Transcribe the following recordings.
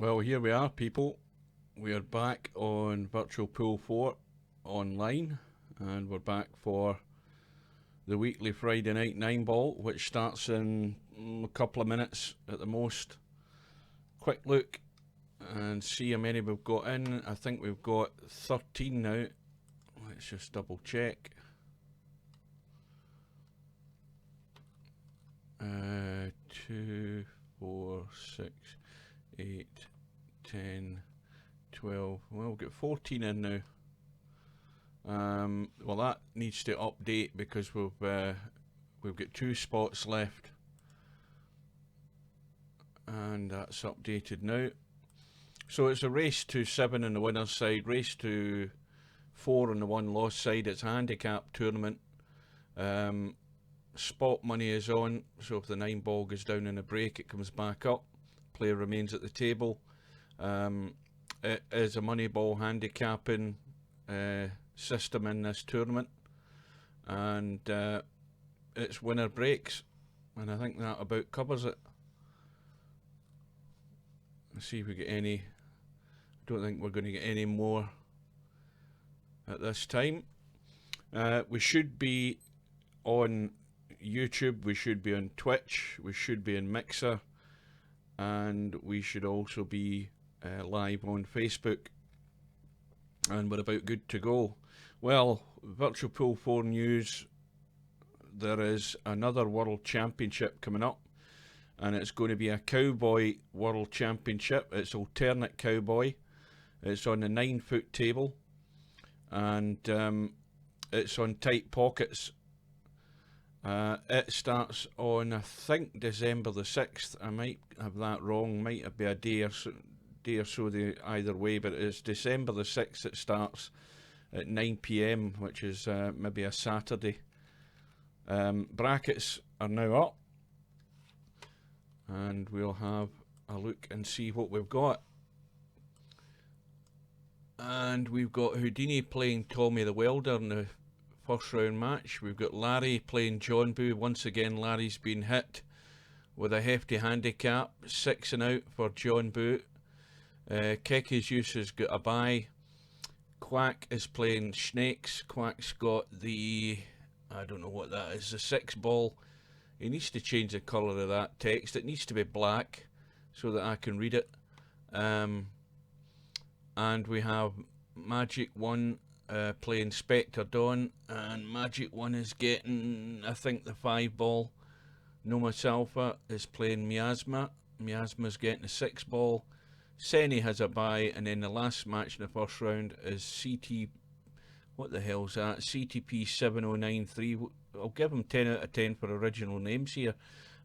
Well, here we are, people. We are back on Virtual Pool 4 online, and we're back for the weekly Friday night 9-ball, which starts in a couple of minutes at the most. Quick look and see how many we've got in. I think we've got 13 now. Let's just double check. 2, 4, 6, 8, 10, 12. Well, we've got 14 in now. Well, that needs to update because we've got 2 spots left, and that's updated now. So it's a race to 7 on the winner's side, race to 4 on the 1 loss side. It's a handicap tournament. Spot money is on, so if the 9-ball goes down in a break, it comes back up. Player remains at the table. It is a money ball handicapping system in this tournament, and it's winner breaks, and I think that about covers it. Let's see if we get any. I don't think we're going to get any more at this time. We should be on YouTube, we should be on Twitch, we should be in Mixer, and we should also be live on Facebook, and we're about good to go. Well, Virtual Pool 4 news, there is another World Championship coming up, and it's going to be a Cowboy World Championship. It's alternate Cowboy. It's on the 9-foot table, and it's on tight pockets. It starts on, I think, December the 6th. I might have that wrong, might be a day or so either way, but it's December the 6th. It starts at 9 PM, which is maybe a Saturday. Brackets are now up, and we'll have a look and see what we've got. And we've got Houdini playing Tommy the Welder in the first round match. We've got Larry playing John Boo. Once again, Larry's been hit with a hefty handicap, 6 and out for John Boo. Keki's Use has got a bye. Quack is playing Snakes. Quack's got the, I don't know what that is, the 6-ball. He needs to change the colour of that text. It needs to be black so that I can read it. And we have Magic 1 playing Spectre Dawn, and Magic 1 is getting, I think, the 5-ball. Noma Salfa is playing Miasma. Miasma's getting a 6-ball. Seni has a bye, and then the last match in the first round is CT. What the hell's that? CTP 7093. I'll give him 10 out of 10 for original names here.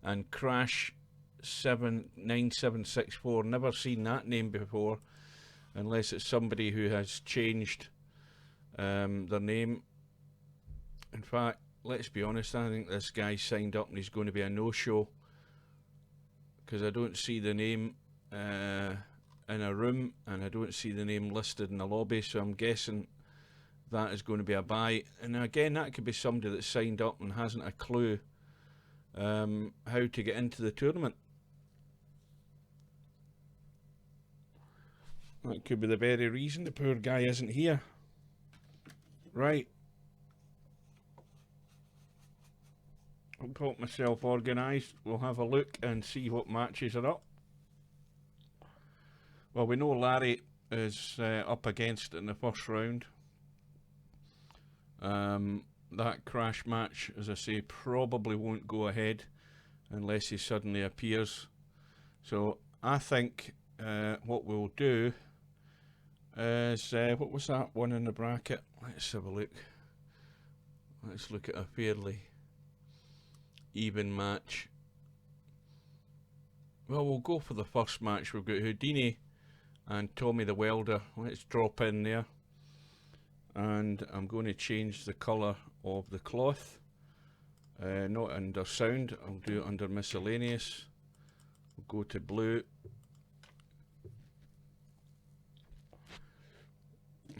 And Crash 79764. Never seen that name before, unless it's somebody who has changed their name. In fact, let's be honest, I think this guy signed up and he's going to be a no-show, because I don't see the name in a room, and I don't see the name listed in the lobby, so I'm guessing that is going to be a buy. And again, that could be somebody that signed up and hasn't a clue how to get into the tournament. That could be the very reason the poor guy isn't here. Right. I've got myself organised. We'll have a look and see what matches are up. Well, we know Larry is up against it in the first round. That Crash match, as I say, probably won't go ahead unless he suddenly appears. So I think what we'll do is, what was that one in the bracket? Let's have a look. Let's look at a fairly even match. Well, we'll go for the first match. We've got Houdini and Tommy the Welder. Let's drop in there, and I'm going to change the colour of the cloth. Not under sound, I'll do it under miscellaneous. We'll go to blue.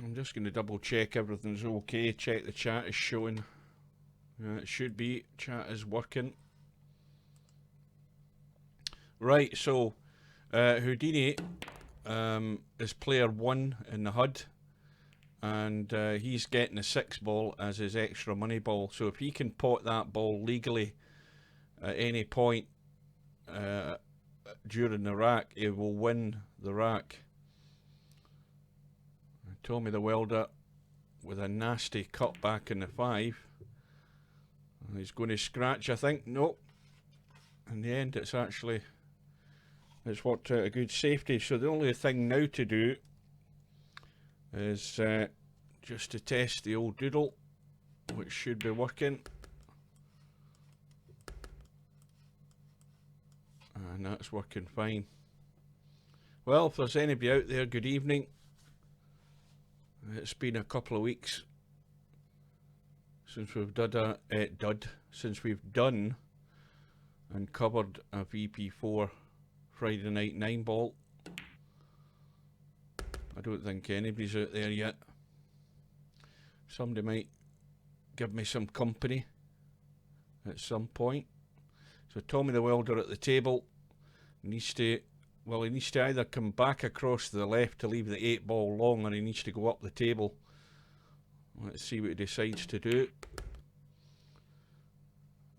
I'm just going to double check everything's okay. Check the chat is showing. It should be. Chat is working. Right, so Houdini is player 1 in the HUD, and he's getting a 6 ball as his extra money ball. So if he can pot that ball legally at any point during the rack, he will win the rack. Tommy the Welder with a nasty cut back in the 5. He's going to scratch, I think. Nope. In the end, it's worked out a good safety. So the only thing now to do is just to test the old doodle, which should be working. And that's working fine. Well, if there's anybody out there, good evening. It's been a couple of weeks since we've done and covered a VP4 Friday night 9 ball. I don't think anybody's out there yet. Somebody might give me some company at some point. So Tommy the Welder at the table needs to, well, he needs to either come back across to the left to leave the 8 ball long, or he needs to go up the table. Let's see what he decides to do.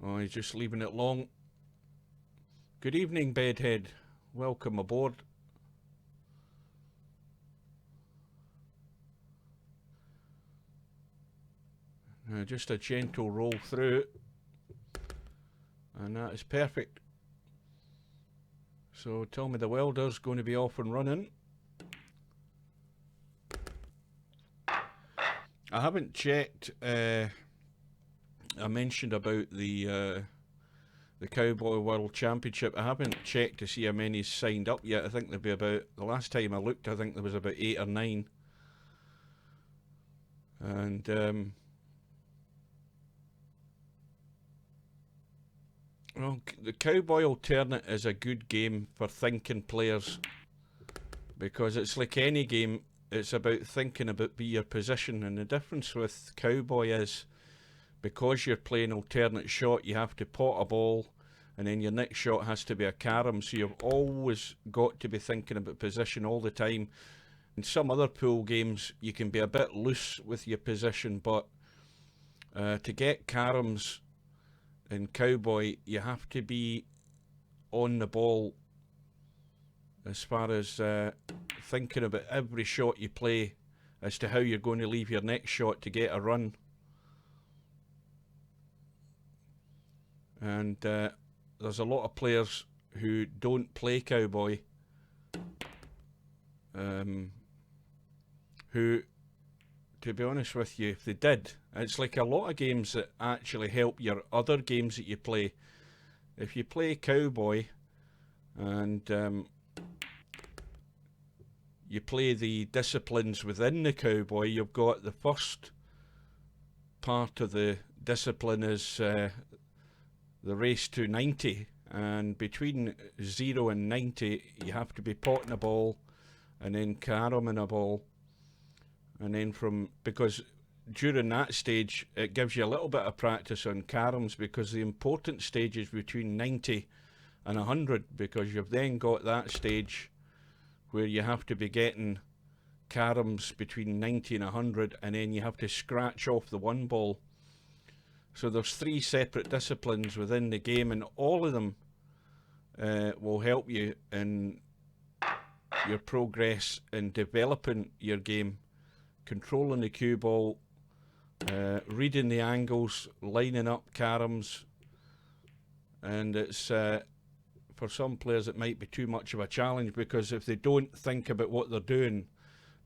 Oh, he's just leaving it long. Good evening, Bedhead. Welcome aboard. Just a gentle roll through, and that is perfect. So Tommy the Welder's going to be off and running. I haven't checked. I mentioned about the Cowboy World Championship. I haven't checked to see how many's signed up yet. I think there'll be about, the last time I looked, I think there was about 8 or 9. And well, the Cowboy Alternate is a good game for thinking players, because it's like any game, it's about thinking about your position. And the difference with Cowboy is, because you're playing alternate shot, you have to pot a ball, and then your next shot has to be a carom, so you've always got to be thinking about position all the time. In some other pool games, you can be a bit loose with your position, but to get caroms in Cowboy, you have to be on the ball as far as thinking about every shot you play as to how you're going to leave your next shot to get a run. And there's a lot of players who don't play Cowboy, who, to be honest with you, if they did, it's like a lot of games that actually help your other games that you play. If you play Cowboy and you play the disciplines within the Cowboy, you've got the first part of the discipline is the race to 90, and between 0 and 90 you have to be potting a ball and then caroming a ball, and then because during that stage it gives you a little bit of practice on caroms, because the important stage is between 90 and 100, because you've then got that stage where you have to be getting caroms between 90 and 100, and then you have to scratch off the 1 ball. So there's 3 separate disciplines within the game, and all of them will help you in your progress in developing your game, controlling the cue ball, reading the angles, lining up caroms. And it's for some players it might be too much of a challenge, because if they don't think about what they're doing,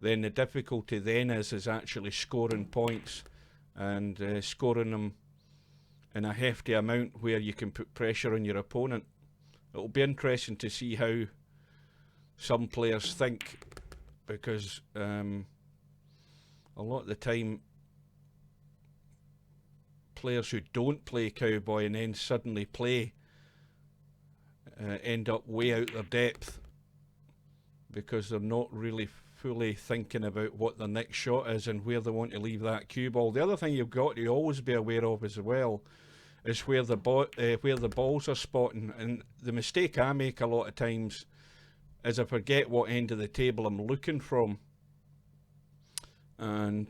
then the difficulty then is actually scoring points, and scoring them in a hefty amount where you can put pressure on your opponent. It'll be interesting to see how some players think, because a lot of the time players who don't play Cowboy and then suddenly play end up way out their depth, because they're not really fully thinking about what their next shot is and where they want to leave that cue ball. The other thing you've got to always be aware of as well is where the balls are spotting. And the mistake I make a lot of times is I forget what end of the table I'm looking from. And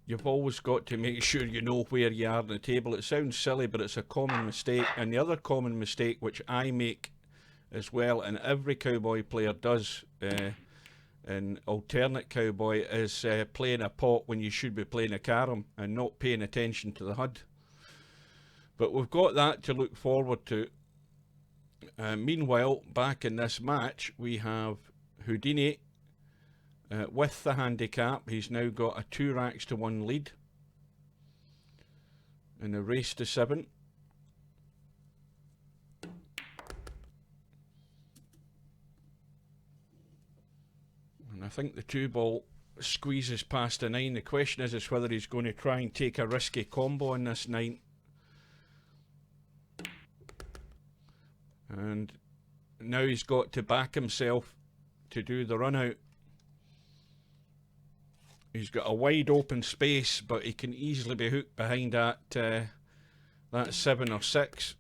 you've always got to make sure you know where you are on the table. It sounds silly, but it's a common mistake. And the other common mistake, which I make as well, and every cowboy player does in alternate cowboy, is playing a pot when you should be playing a carom and not paying attention to the HUD. But we've got that to look forward to. Meanwhile, back in this match, we have Houdini with the handicap. He's now got a 2 racks to 1 lead in the race to 7. And I think the 2 ball squeezes past the 9. The question is whether he's going to try and take a risky combo on this 9. And now he's got to back himself to do the run out. He's got a wide open space, but he can easily be hooked behind that 7 or 6.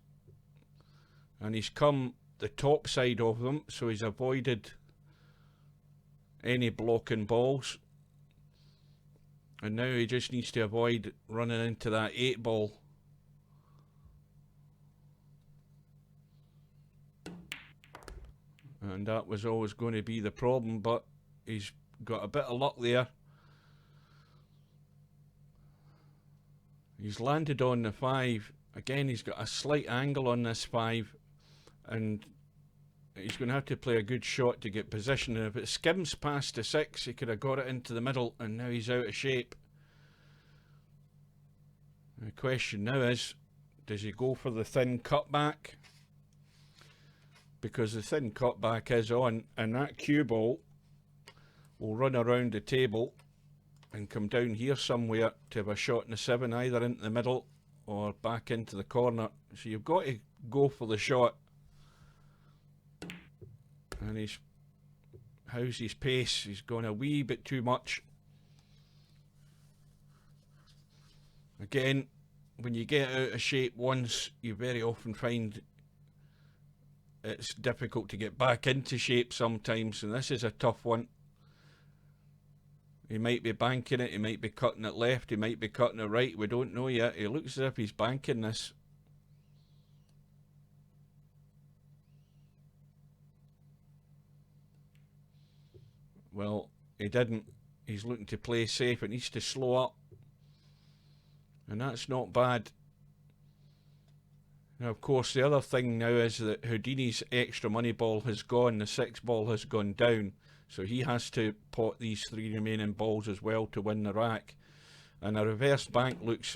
And he's come the top side of them, so he's avoided any blocking balls. And now he just needs to avoid running into that 8 ball. And that was always going to be the problem, but he's got a bit of luck there. He's landed on the 5. Again, he's got a slight angle on this 5, and he's going to have to play a good shot to get position. And if it skims past the 6, he could have got it into the middle, and now he's out of shape. The question now is, does he go for the thin cutback? Because the thin cutback is on, and that cue ball will run around the table and come down here somewhere to have a shot in the 7, either into the middle or back into the corner. So you've got to go for the shot. And how's his pace? He's gone a wee bit too much. Again, when you get out of shape once, you very often find it's difficult to get back into shape sometimes, and this is a tough one. He might be banking it, he might be cutting it left, he might be cutting it right, we don't know yet. He looks as if he's banking this. Well, he didn't. He's looking to play safe. It needs to slow up. And that's not bad. Now, of course, the other thing now is that Houdini's extra money ball has gone. The 6 ball has gone down. So he has to pot these 3 remaining balls as well to win the rack. And a reverse bank looks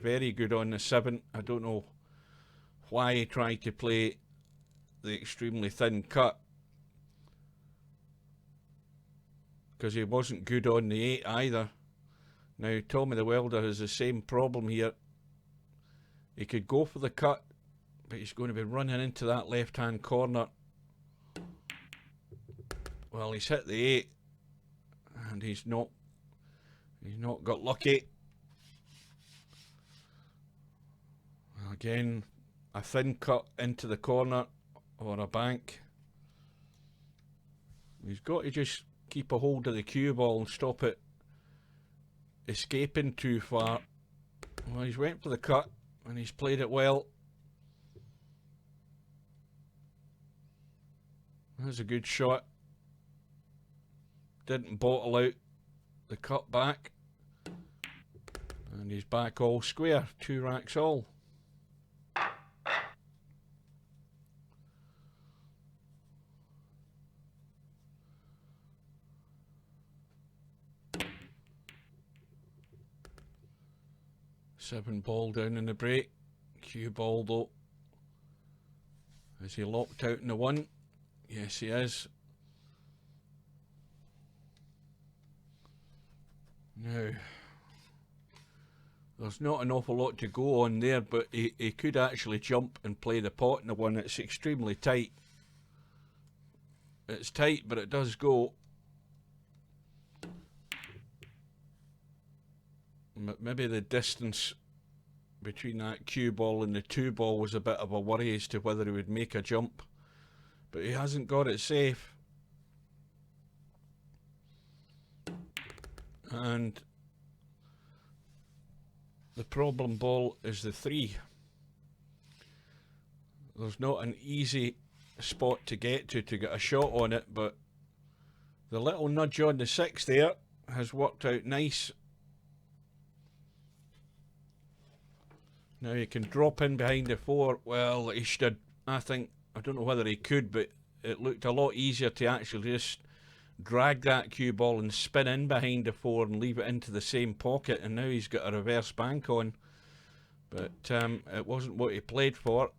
very good on the 7. I don't know why he tried to play the extremely thin cut, because he wasn't good on the 8 either. Now, Tommy the Welder has the same problem here. He could go for the cut, but he's going to be running into that left-hand corner. Well, he's hit the 8, and he's not got lucky. Again, a thin cut into the corner or a bank. He's got to just keep a hold of the cue ball and stop it escaping too far. Well, he's went for the cut and he's played it well. That's a good shot. Didn't bottle out the cut back. And he's back all square. 2 racks all. Seven ball down in the break. Cue ball though. Is he locked out in the 1? Yes, he is. Now, there's not an awful lot to go on there, but he could actually jump and play the pot in the 1. It's extremely tight. It's tight, but it does go. Maybe the distance between that cue ball and the 2 ball was a bit of a worry as to whether he would make a jump. but he hasn't got it safe. And the problem ball is the 3. There's not an easy spot to get to get a shot on it, but the little nudge on the 6 there has worked out nice. Now you can drop in behind the 4. Well, he should, I think, I don't know whether he could, but it looked a lot easier to actually just drag that cue ball and spin in behind the 4 and leave it into the same pocket, and now he's got a reverse bank on. But it wasn't what he played for.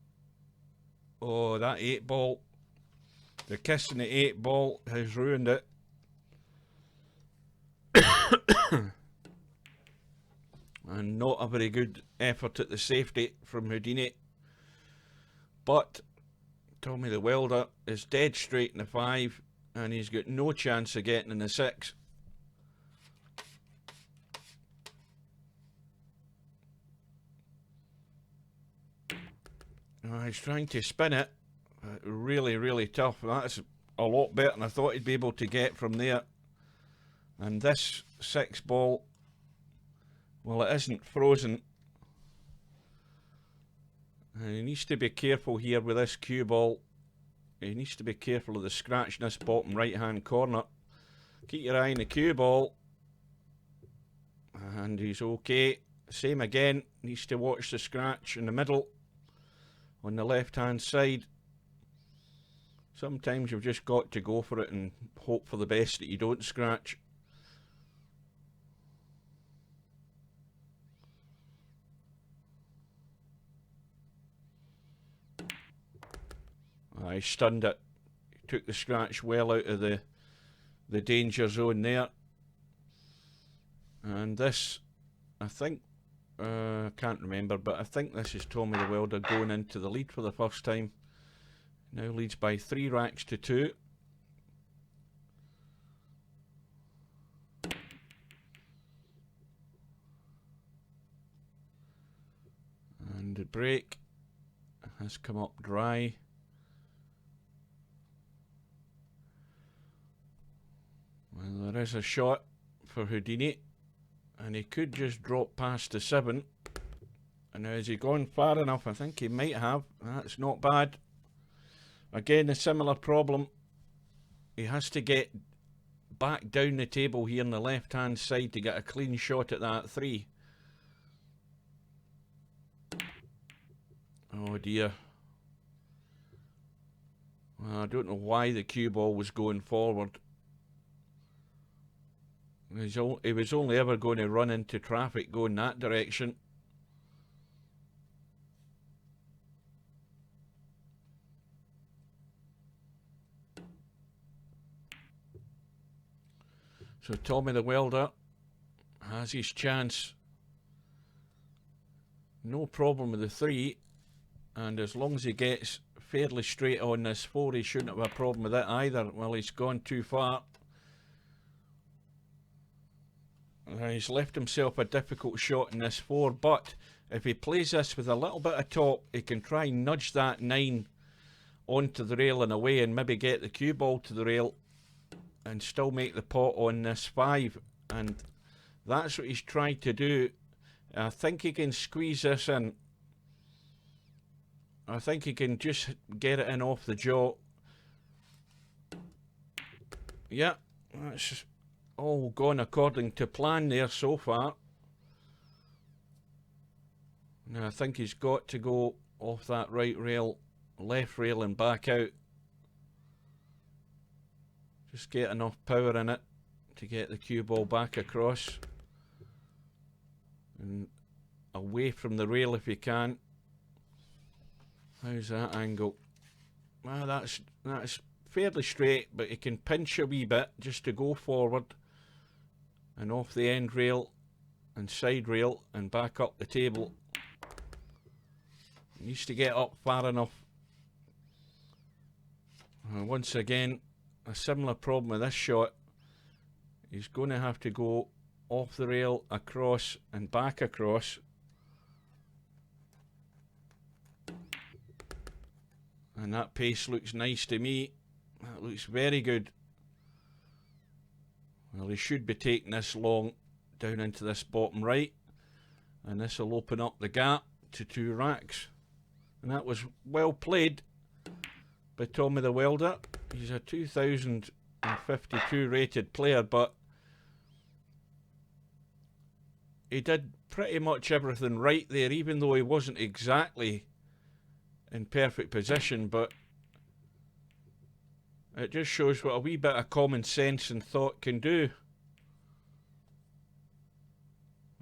Oh, that 8 ball. The kiss in the 8 ball has ruined it. And not a very good effort at the safety from Houdini. But Tommy the Welder is dead straight in the 5, and he's got no chance of getting in the 6. He's trying to spin it. Really, really tough. That's a lot better than I thought he'd be able to get from there. And this 6 ball, well, it isn't frozen. And he needs to be careful here with this cue ball. He needs to be careful of the scratch in this bottom right hand corner. Keep your eye on the cue ball. And he's okay. Same again. Needs to watch the scratch in the middle on the left hand side. Sometimes you've just got to go for it and hope for the best that you don't scratch. I stunned it. He took the scratch well out of the danger zone there. And this, I think, can't remember, but I think this is Tommy the Welder going into the lead for the first time. Now leads by 3 racks to 2. And the break has come up dry. Well, there is a shot for Houdini, and he could just drop past the 7. And now has he gone far enough? I think he might have. That's not bad. Again, a similar problem. He has to get back down the table here on the left hand side to get a clean shot at that 3. Oh dear. Well, I don't know why the cue ball was going forward. He was only ever going to run into traffic going that direction. So Tommy the Welder has his chance. No problem with the 3. And as long as he gets fairly straight on this 4, he shouldn't have a problem with it either. Well, he's gone too far. He's left himself a difficult shot in this 4, but if he plays this with a little bit of top, he can try and nudge that 9 onto the rail and away and maybe get the cue ball to the rail and still make the pot on this 5. And that's what he's trying to do. I think he can squeeze this in. I think he can just get it in off the jaw. Yeah, that's all gone according to plan there so far. Now I think he's got to go off that right rail, left rail and back out. Just get enough power in it to get the cue ball back across. And away from the rail if you can. How's that angle? Well, that's fairly straight, but you can pinch a wee bit just to go forward and off the end rail and side rail and back up the table. He needs to get up far enough. Once again, a similar problem with this shot. He's going to have to go off the rail, across and back across. And that pace looks nice to me. That looks very good. Well, he should be taking this long down into this bottom right. And this will open up the gap to 2 racks. And that was well played by Tommy the Welder. He's a 2052 rated player, but he did pretty much everything right there, even though he wasn't exactly in perfect position. But it just shows what a wee bit of common sense and thought can do.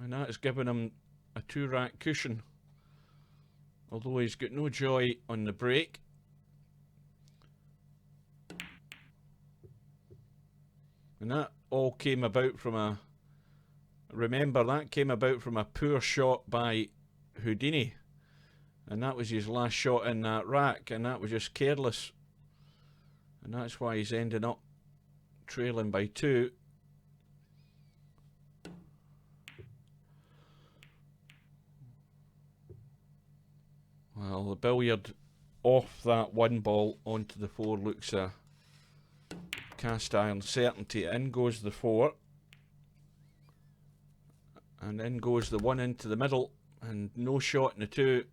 And that has given him a 2-rack cushion. Although he's got no joy on the break. And that all came about from a... Remember, that came about from a poor shot by Houdini. And that was his last shot in that rack. And that was just careless. And that's why he's ending up trailing by 2. Well, the billiard off that 1 ball onto the 4 looks a cast iron certainty. In goes the 4. And in goes the 1 into the middle. And no shot in the 2.